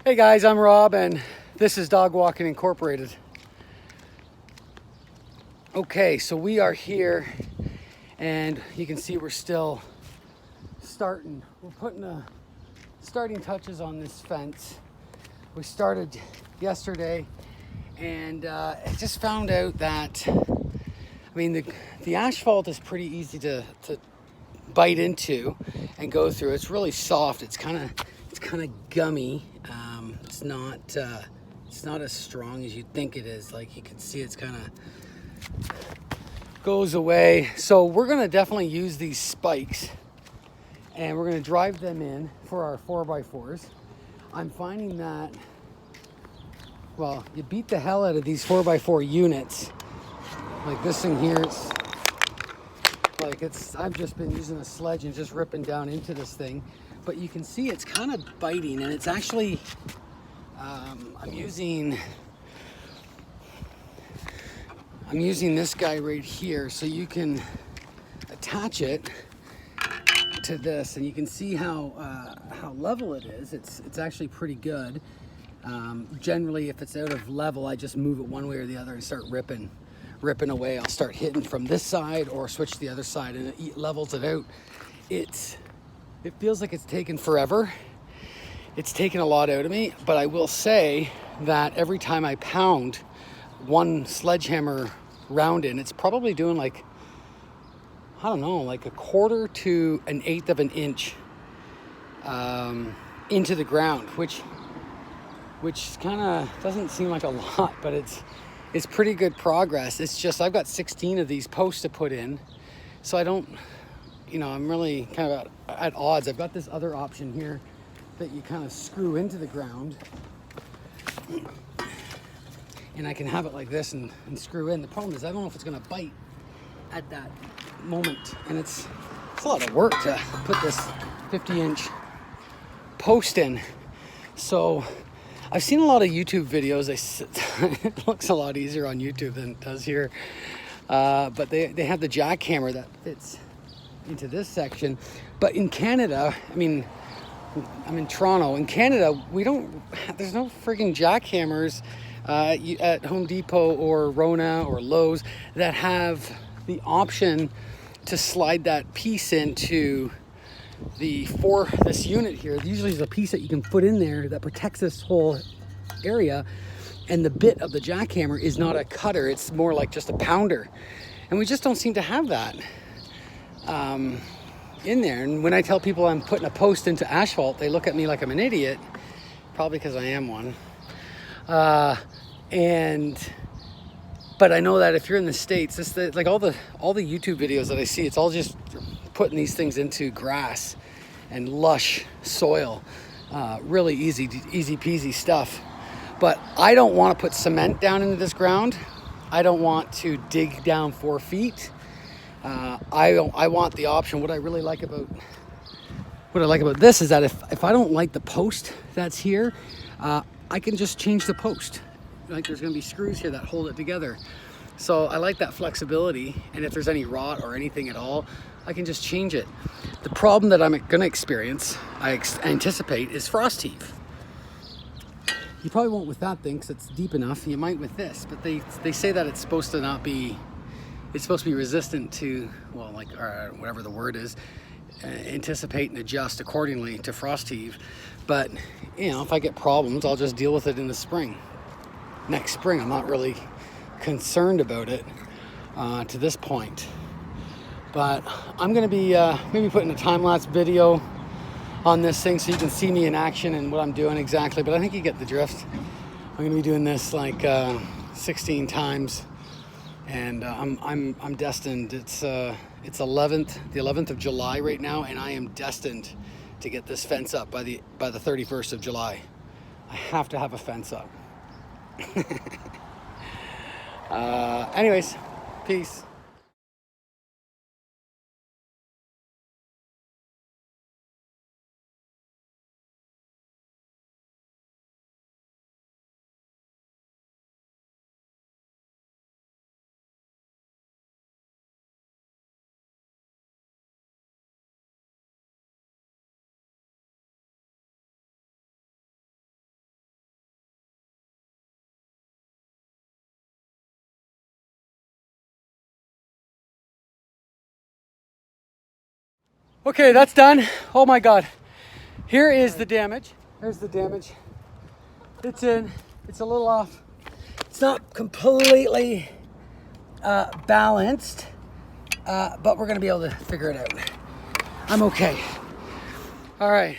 Hey guys, I'm Rob and this is Dog Walking Incorporated. Okay, so we are here and you can see we're still starting. We're putting the starting touches on this fence. We started yesterday and I just found out that, the asphalt is pretty easy to bite into and go through. It's really soft. It's kind of gummy. It's not as strong as you'd think it is. Like you can see, it's kind of goes away. So we're gonna definitely use these spikes, and we're gonna drive them in for our 4x4s. I'm finding that, well, you beat the hell out of these 4x4 units. Like this thing here, I've just been using a sledge and just ripping down into this thing. But you can see it's kind of biting, and it's actually, I'm using this guy right here, so you can attach it to this, and you can see how level it is. It's actually pretty good. Generally, if it's out of level, I just move it one way or the other and start ripping away. I'll start hitting from this side or switch to the other side, and it levels it out. It feels like it's taken forever. It's taken a lot out of me, but I will say that every time I pound one sledgehammer round in, it's probably doing like, I don't know, like a quarter to an eighth of an inch into the ground, which kind of doesn't seem like a lot, but it's pretty good progress. It's just I've got 16 of these posts to put in, so I don't, I'm really kind of at odds. I've got this other option here that you kind of screw into the ground, and I can have it like this and screw in. The problem is I don't know if it's going to bite at that moment, and it's a lot of work to put this 50-inch post in. So I've seen a lot of YouTube videos. It looks a lot easier on YouTube than it does here, but they have the jackhammer that fits into this section. But in Canada, I'm in Toronto. In Canada, there's no friggin' jackhammers at Home Depot or Rona or Lowe's that have the option to slide that piece into this unit here. Usually there's a piece that you can put in there that protects this whole area, and the bit of the jackhammer is not a cutter, it's more like just a pounder, and we just don't seem to have that in there. And when I tell people I'm putting a post into asphalt, they look at me like I'm an idiot, probably because I am one. But I know that if you're in the States, like all the YouTube videos that I see, it's all just putting these things into grass and lush soil. Really easy peasy stuff. But I don't want to put cement down into this ground. I don't want to dig down 4 feet. I want the option. What I like about this is that if I don't like the post that's here, I can just change the post. Like there's going to be screws here that hold it together. So I like that flexibility, and if there's any rot or anything at all, I can just change it. The problem that I'm going to experience, I anticipate, is frost heave. You probably won't with that thing because it's deep enough. You might with this, but they say that it's supposed to be resistant to, well, like whatever the word is, anticipate and adjust accordingly to frost heave. But if I get problems, I'll just deal with it in the spring. Next spring, I'm not really concerned about it to this point. But I'm going to be maybe putting a time-lapse video on this thing so you can see me in action and what I'm doing exactly. But I think you get the drift. I'm going to be doing this like 16 times, and I'm destined. It's the 11th of July right now, and I am destined to get this fence up by the 31st of July. I have to have a fence up. Anyways, peace. Okay, that's done. Oh my God. Here is the damage. Here's the damage. It's in. It's a little off. It's not completely balanced, but we're gonna be able to figure it out. I'm okay. All right.